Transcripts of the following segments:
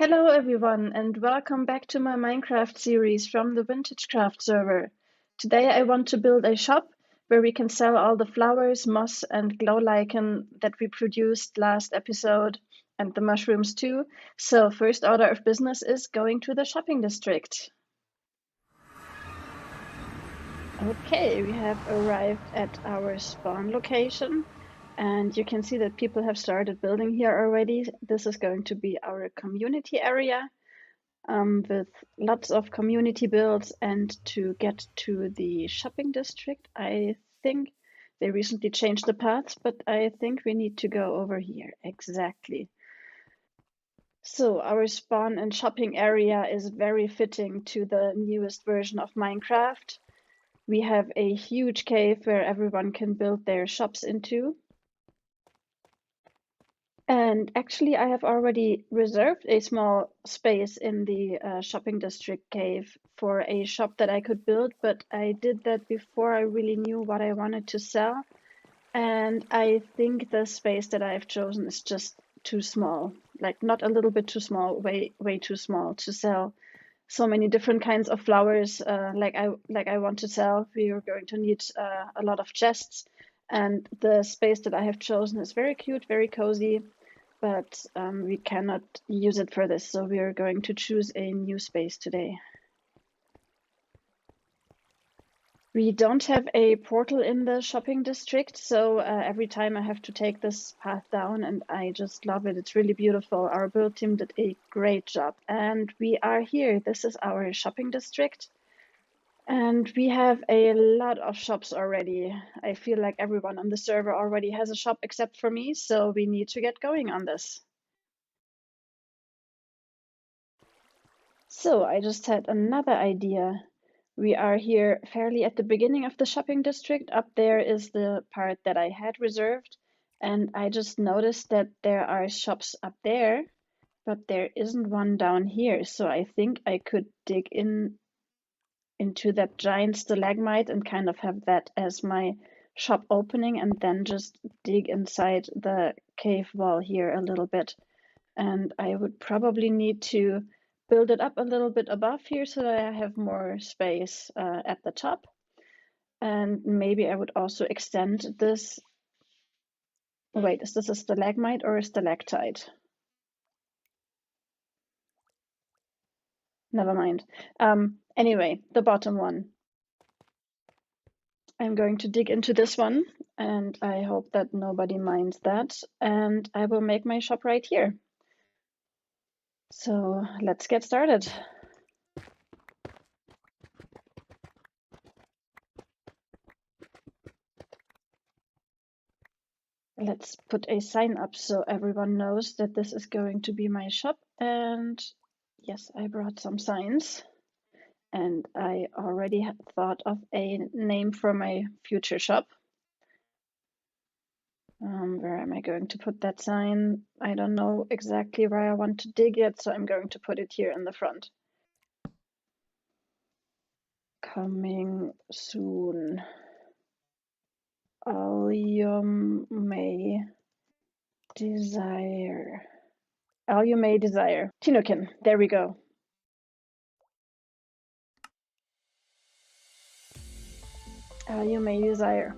Hello everyone and welcome back to my Minecraft series from the Vintagecraft server. Today I want to build a shop where we can sell all the flowers, moss and glow lichen that we produced last episode and the mushrooms too. So first order of business is going to the shopping district. Okay, we have arrived at our spawn location. And you can see that people have started building here already. This is going to be our community area with lots of community builds. And to get to the shopping district, I think they recently changed the paths, but I think we need to go over here. Exactly. So our spawn and shopping area is very fitting to the newest version of Minecraft. We have a huge cave where everyone can build their shops into. And actually, I have already reserved a small space in the shopping district cave for a shop that I could build, but I did that before I really knew what I wanted to sell. And I think the space that I've chosen is just too small, like not a little bit too small, way too small to sell so many different kinds of flowers like I want to sell. We are going to need a lot of chests, and the space that I have chosen is very cute, very cozy, but we cannot use it for this, so we are going to choose a new space today. We don't have a portal in the shopping district, so every time I have to take this path down, and I just love it. It's really beautiful. Our build team did a great job, and we are here. This is our shopping district, and we have a lot of shops already. I feel like everyone on the server already has a shop except for me, so we need to get going on this. So I just had another idea. We are here fairly at the beginning of the shopping district. Up there is the part that I had reserved, and I just noticed that there are shops up there, but there isn't one down here. So I think I could dig into that giant stalagmite and kind of have that as my shop opening, and then just dig inside the cave wall here a little bit. And I would probably need to build it up a little bit above here so that I have more space at the top. And maybe I would also extend this. Wait, is this a stalagmite or a stalactite? Never mind. Anyway, the bottom one. I'm going to dig into this one, and I hope that nobody minds that. And I will make my shop right here. So let's get started. Let's put a sign up so everyone knows that this is going to be my shop. And yes, I brought some signs. And I already had thought of a name for my future shop. Where am I going to put that sign? I don't know exactly where I want to dig it, so I'm going to put it here in the front. Coming soon. All you may desire. All you may desire. Tinukin, there we go. All you may desire.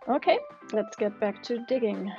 Okay, let's get back to digging.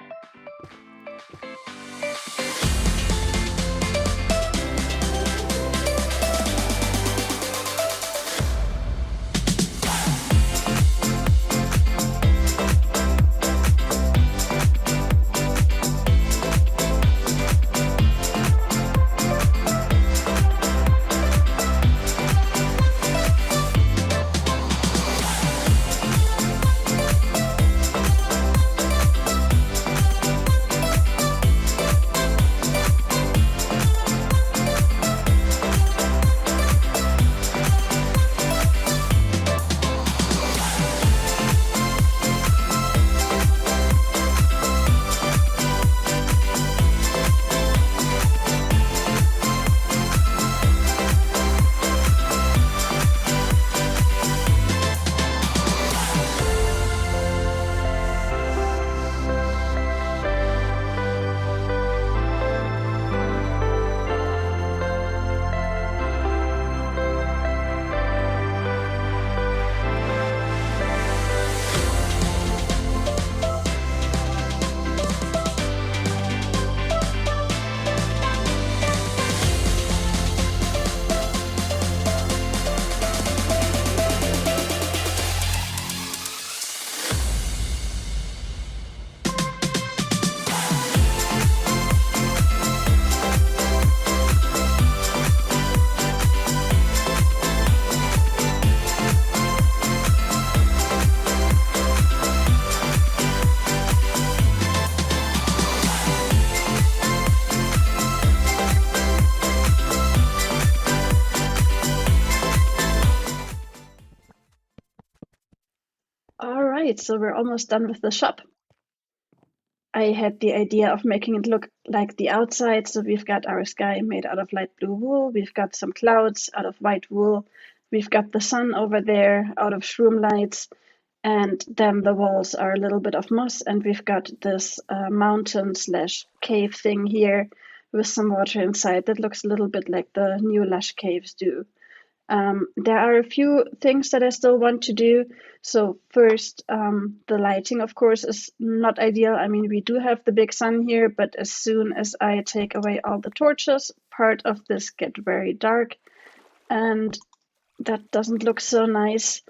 right, so we're almost done with the shop. I had the idea of making it look like the outside. So we've got our sky made out of light blue wool. We've got some clouds out of white wool. We've got the sun over there out of shroom lights. And then the walls are a little bit of moss. And we've got this mountain / cave thing here with some water inside that looks a little bit like the new lush caves do. There are a few things that I still want to do. So first, the lighting, of course, is not ideal. I mean, we do have the big sun here, but as soon as I take away all the torches, part of this gets very dark, and that doesn't look so nice.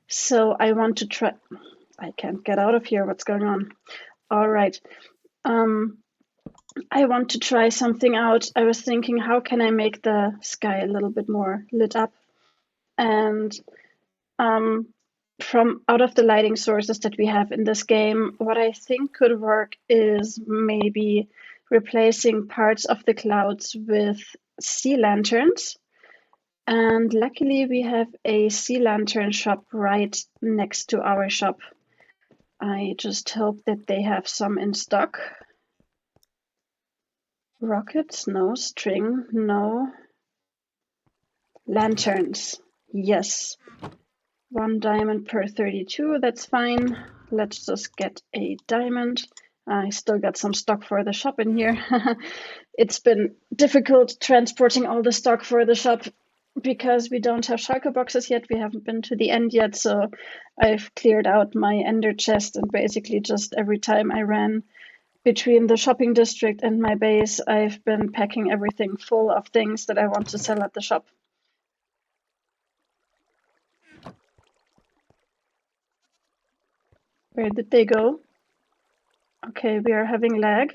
So I want to try. I can't get out of here. What's going on? All right. I want to try something out. I was thinking, how can I make the sky a little bit more lit up? And from out of the lighting sources that we have in this game, what I think could work is maybe replacing parts of the clouds with sea lanterns. And luckily we have a sea lantern shop right next to our shop. I just hope that they have some in stock. Rockets, no. String, no. Lanterns, yes. 1 diamond per 32, that's fine. Let's just get a diamond. I still got some stock for the shop in here. It's been difficult transporting all the stock for the shop because we don't have shulker boxes yet. We haven't been to the end yet, so I've cleared out my ender chest, and basically just every time I ran between the shopping district and my base, I've been packing everything full of things that I want to sell at the shop. Where did they go? Okay, we are having lag.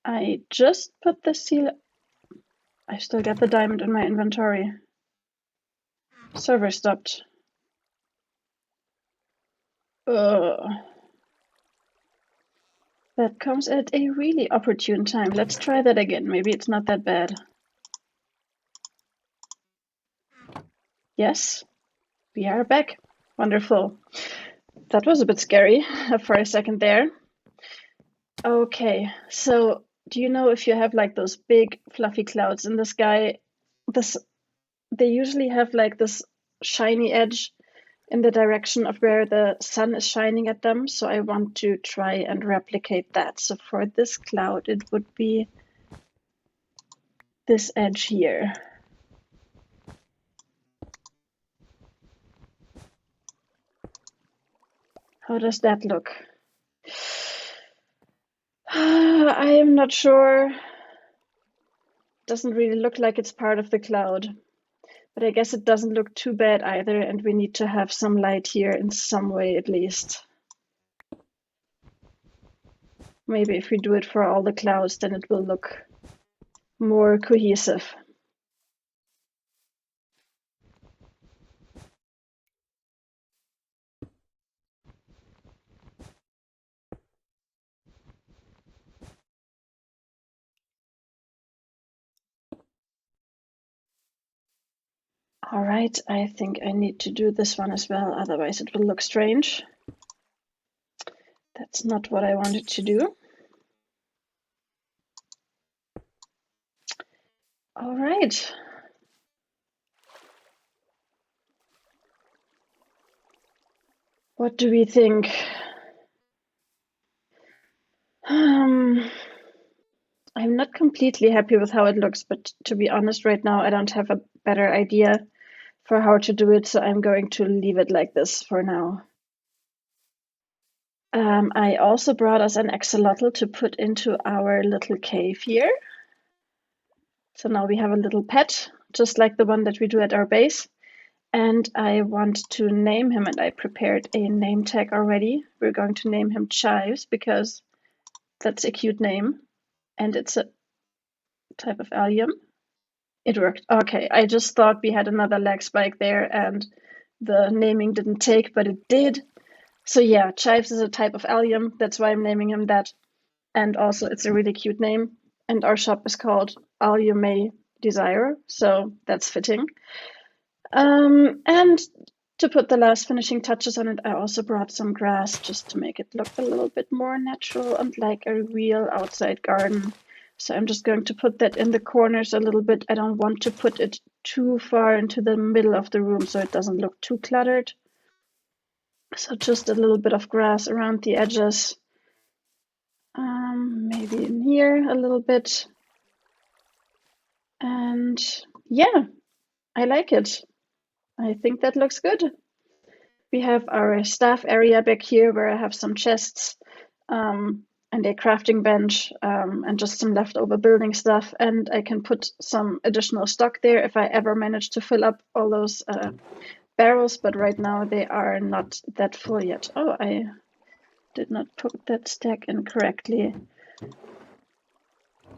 I just put the seal. I still got the diamond in my inventory. Server stopped. Ugh. That comes at a really opportune time. Let's try that again. Maybe it's not that bad. Yes, we are back. Wonderful. That was a bit scary for a second there. Okay, so do you know if you have like those big fluffy clouds in the sky, they usually have like this shiny edge in the direction of where the sun is shining at them. So I want to try and replicate that. So for this cloud, it would be this edge here. How does that look? I am not sure. Doesn't really look like it's part of the cloud. But I guess it doesn't look too bad either, and we need to have some light here in some way at least. Maybe if we do it for all the clouds, then it will look more cohesive. All right, I think I need to do this one as well, otherwise it will look strange. That's not what I wanted to do. All right. What do we think? I'm not completely happy with how it looks, but to be honest, right now I don't have a better idea for how to do it, so I'm going to leave it like this for now. I also brought us an axolotl to put into our little cave here. So now we have a little pet, just like the one that we do at our base. And I want to name him, and I prepared a name tag already. We're going to name him Chives because that's a cute name. And it's a type of allium. It worked. Okay, I just thought we had another lag spike there and the naming didn't take, but it did. So yeah, Chives is a type of allium. That's why I'm naming him that. And also it's a really cute name. And our shop is called Allium Desire, so that's fitting. And To put the last finishing touches on it, I also brought some grass just to make it look a little bit more natural and like a real outside garden. So I'm just going to put that in the corners a little bit. I don't want to put it too far into the middle of the room so it doesn't look too cluttered. So just a little bit of grass around the edges. Maybe in here a little bit. And yeah, I like it. I think that looks good. We have our staff area back here where I have some chests and a crafting bench and just some leftover building stuff. And I can put some additional stock there if I ever manage to fill up all those barrels. But right now they are not that full yet. Oh, I did not put that stack in correctly.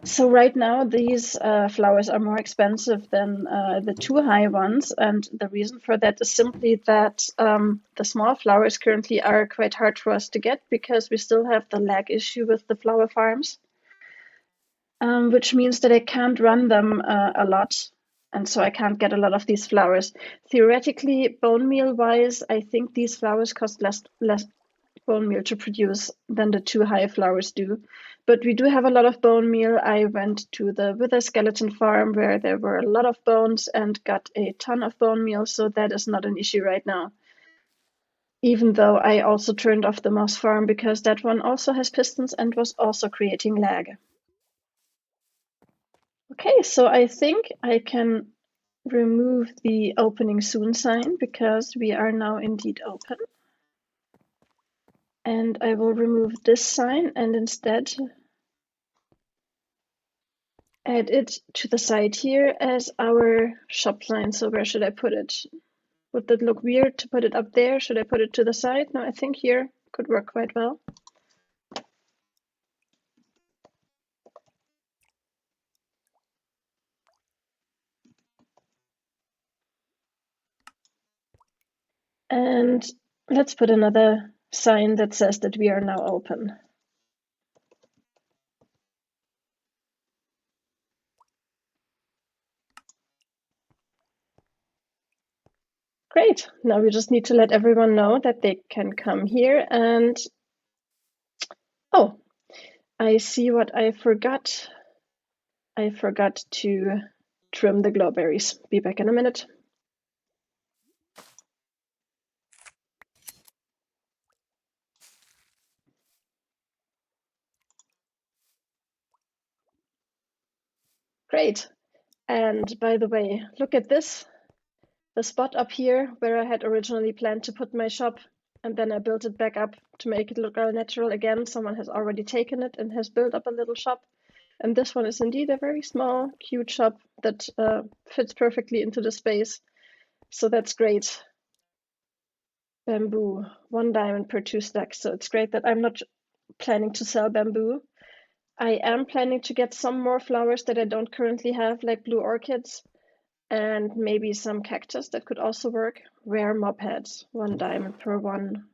So right now these flowers are more expensive than the too high ones, and the reason for that is simply that the small flowers currently are quite hard for us to get because we still have the lag issue with the flower farms, which means that I can't run them a lot, and so I can't get a lot of these flowers. Theoretically, bone meal wise, I think these flowers cost less bone meal to produce than the too high flowers do. But we do have a lot of bone meal. I went to the wither skeleton farm where there were a lot of bones and got a ton of bone meal, so that is not an issue right now. Even though I also turned off the moss farm because that one also has pistons and was also creating lag. Okay, so I think I can remove the opening soon sign because we are now indeed open. And I will remove this sign and instead add it to the side here as our shop sign. So where should I put it? Would that look weird to put it up there? Should I put it to the side? No, I think here could work quite well. And let's put another sign that says that we are now open. Great. Now we just need to let everyone know that they can come here and... Oh, I see what I forgot. I forgot to trim the glowberries. Be back in a minute. Great. And by the way, look at this. The spot up here where I had originally planned to put my shop, and then I built it back up to make it look all natural again. Someone has already taken it and has built up a little shop. And this one is indeed a very small, cute shop that fits perfectly into the space. So that's great. Bamboo, 1 diamond per 2 stacks. So it's great that I'm not planning to sell bamboo. I am planning to get some more flowers that I don't currently have, like blue orchids. And maybe some cactus that could also work. Rare mob heads, 1 diamond per 1.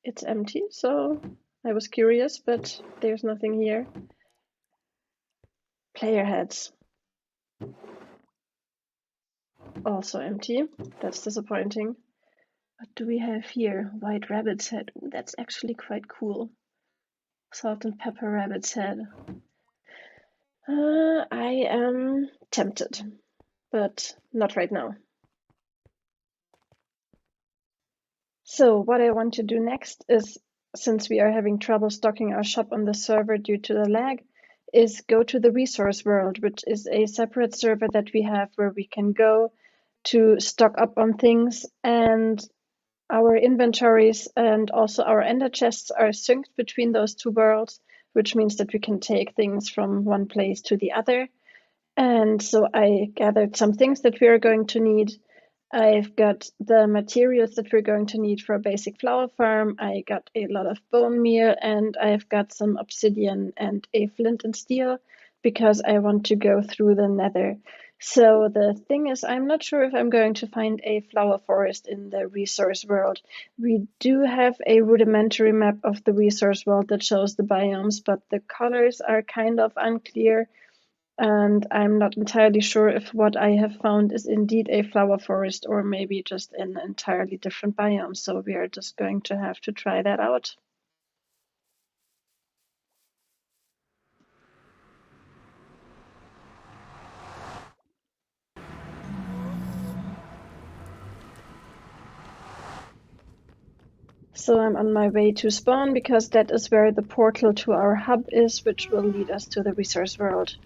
It's empty, so I was curious, but there's nothing here. Player heads. Also empty. That's disappointing. What do we have here? White rabbit's head. Ooh, that's actually quite cool. Salt and pepper rabbit's head. I am tempted, but not right now. So what I want to do next is, since we are having trouble stocking our shop on the server due to the lag, is go to the resource world, which is a separate server that we have where we can go to stock up on things, and our inventories and also our ender chests are synced between those two worlds, which means that we can take things from one place to the other. And so I gathered some things that we are going to need. I've got the materials that we're going to need for a basic flower farm. I got a lot of bone meal and I've got some obsidian and a flint and steel because I want to go through the nether. So the thing is, I'm not sure if I'm going to find a flower forest in the resource world. We do have a rudimentary map of the resource world that shows the biomes, but the colors are kind of unclear. And I'm not entirely sure if what I have found is indeed a flower forest or maybe just an entirely different biome. So we are just going to have to try that out. So I'm on my way to spawn because that is where the portal to our hub is, which will lead us to the resource world.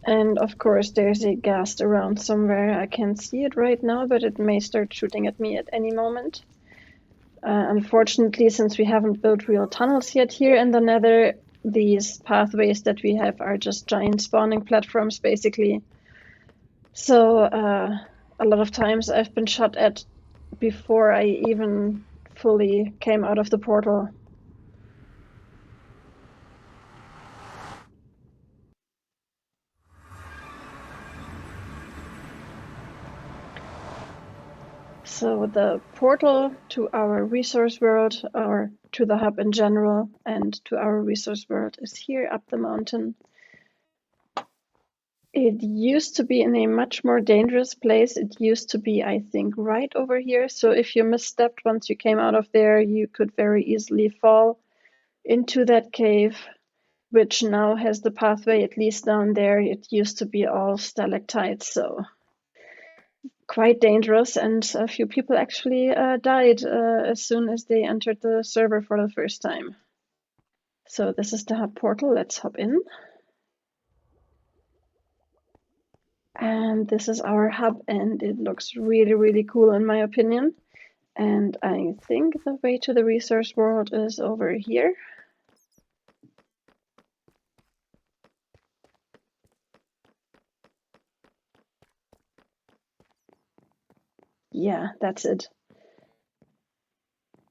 And of course there's a ghast around somewhere. I can't see it right now, but it may start shooting at me at any moment. Unfortunately, since we haven't built real tunnels yet here in the Nether, these pathways that we have are just giant spawning platforms, basically. So a lot of times I've been shot at before I even fully came out of the portal. So the portal to our resource world, or to the hub in general, and to our resource world is here up the mountain. It used to be in a much more dangerous place. It used to be, I think, right over here. So if you misstepped once you came out of there, you could very easily fall into that cave, which now has the pathway, at least down there. It used to be all stalactites, so quite dangerous. And a few people actually died as soon as they entered the server for the first time. So this is the hub portal. Let's hop in. And this is our hub, and it looks really, really cool in my opinion. And I think the way to the resource world is over here. Yeah, that's it.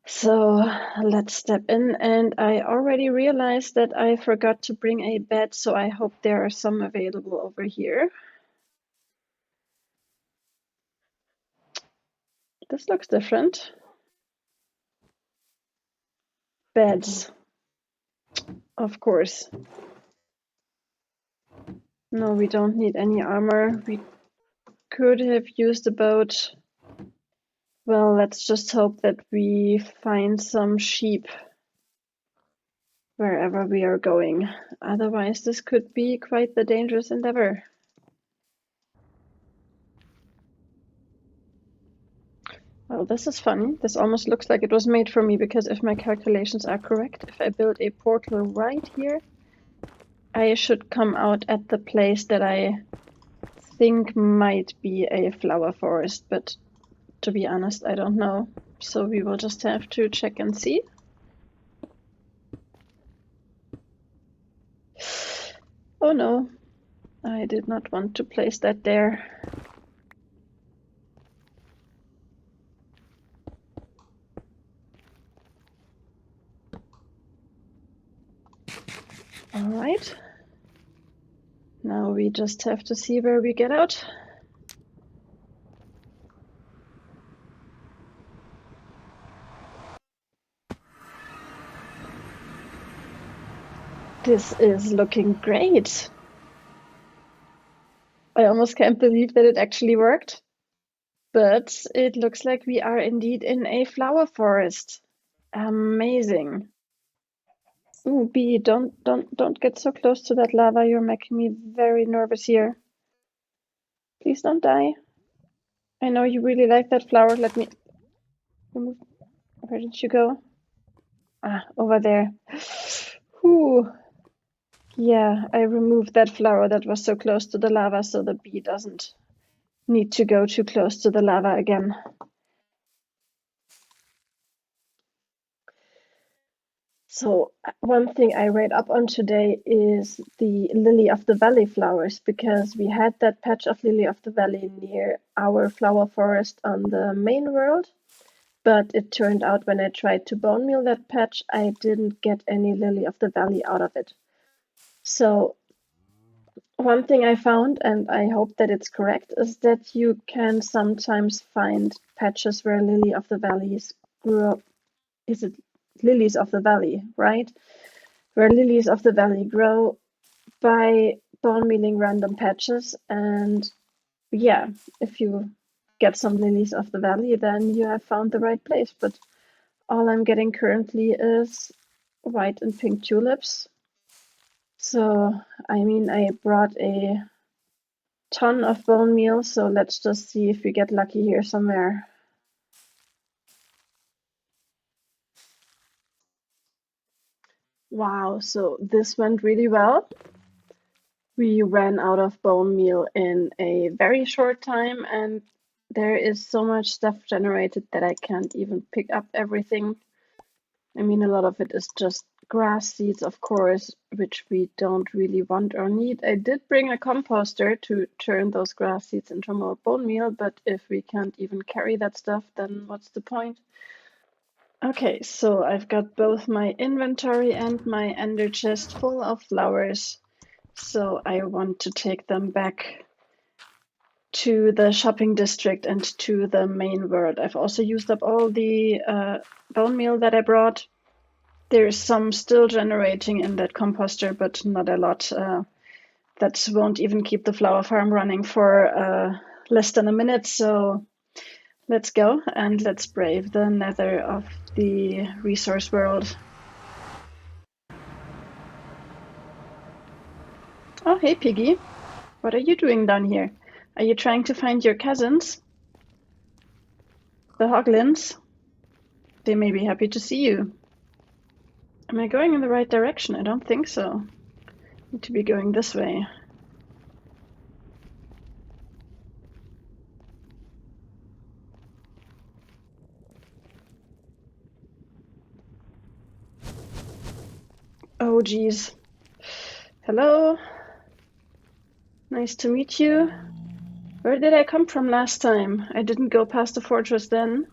So let's step in, and I already realized that I forgot to bring a bed, so I hope there are some available over here. This looks different. Beds. Of course. No, we don't need any armor. We could have used a boat. Well, let's just hope that we find some sheep wherever we are going. Otherwise, this could be quite the dangerous endeavor. Well, this is funny. This almost looks like it was made for me, because if my calculations are correct, if I build a portal right here, I should come out at the place that I think might be a flower forest, but to be honest, I don't know. So we will just have to check and see. Oh no, I did not want to place that there. All right. Now we just have to see where we get out. This is looking great. I almost can't believe that it actually worked. But it looks like we are indeed in a flower forest. Amazing. Ooh, Bee, don't get so close to that lava. You're making me very nervous here. Please don't die. I know you really like that flower. Let me remove. Where did you go? Ah, over there. Ooh. Yeah, I removed that flower that was so close to the lava so the bee doesn't need to go too close to the lava again. So one thing I read up on today is the lily of the valley flowers, because we had that patch of lily of the valley near our flower forest on the main world, but it turned out when I tried to bone meal that patch, I didn't get any lily of the valley out of it. So one thing I found, and I hope that it's correct, is that you can sometimes find patches where lily of the valleys grew up. Is it lilies of the valley, right? Where lilies of the valley grow by bone mealing random patches, and yeah, if you get some lilies of the valley, then you have found the right place. But all I'm getting currently is white and pink tulips. So, I mean, I brought a ton of bone meal, so let's just see if we get lucky here somewhere. Wow, so this went really well. We ran out of bone meal in a very short time, and there is so much stuff generated that I can't even pick up everything. I mean, a lot of it is just grass seeds, of course, which we don't really want or need. I did bring a composter to turn those grass seeds into more bone meal, but if we can't even carry that stuff, then what's the point? Okay, so I've got both my inventory and my ender chest full of flowers, so I want to take them back to the shopping district and to the main world. I've also used up all the bone meal that I brought. There's some still generating in that composter, but not a lot. That won't even keep the flower farm running for less than a minute, so let's go and let's brave the nether of the resource world. Oh, hey, Piggy. What are you doing down here? Are you trying to find your cousins? The hoglins? They may be happy to see you. Am I going in the right direction? I don't think so. Need to be going this way. Oh, geez. Hello. Nice to meet you. Where did I come from last time? I didn't go past the fortress then.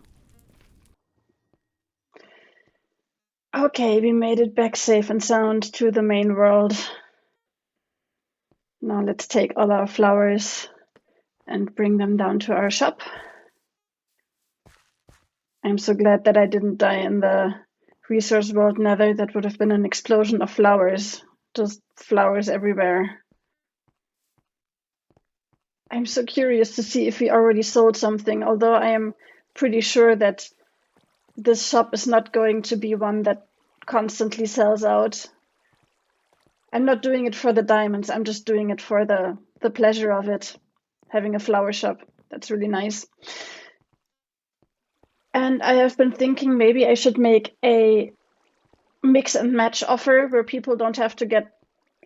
Okay, we made it back safe and sound to the main world. Now let's take all our flowers and bring them down to our shop. I'm so glad that I didn't die in the resource world nether. That would have been an explosion of flowers. Just flowers everywhere. I'm so curious to see if we already sold something, although I am pretty sure that this shop is not going to be one that constantly sells out. I'm not doing it for the diamonds, I'm just doing it for the pleasure of it, having a flower shop. That's really nice. And I have been thinking maybe I should make a mix and match offer where people don't have to get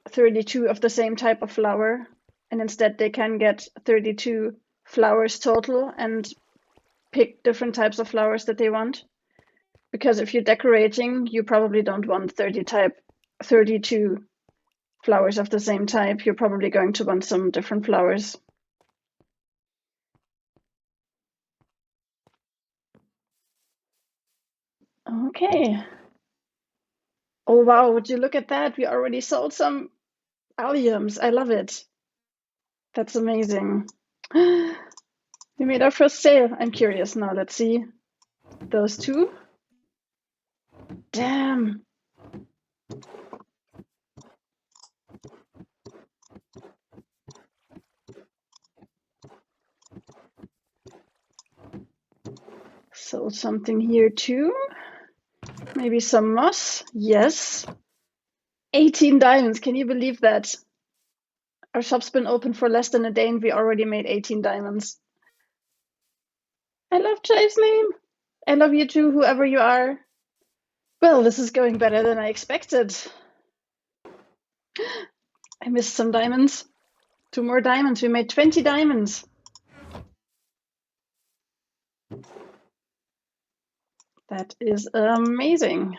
32 of the same type of flower, and instead they can get 32 flowers total and pick different types of flowers that they want. Because if you're decorating, you probably don't want 32 flowers of the same type. You're probably going to want some different flowers. Okay. Oh wow, would you look at that? We already sold some alliums. I love it. That's amazing. We made our first sale. I'm curious now. Let's see. Those two. Damn. Sold something here too. Maybe some moss. Yes. 18 diamonds. Can you believe that? Our shop's been open for less than a day and we already made 18 diamonds. I love Chive's name. I love you too, whoever you are. Well, this is going better than I expected. I missed some diamonds. 2 more diamonds. We made 20 diamonds. That is amazing.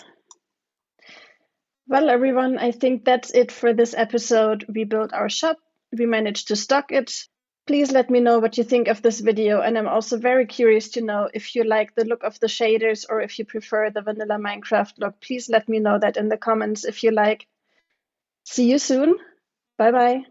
Well, everyone, I think that's it for this episode. We built our shop. We managed to stock it. Please let me know what you think of this video, and I'm also very curious to know if you like the look of the shaders or if you prefer the vanilla Minecraft look. Please let me know that in the comments if you like. See you soon. Bye bye.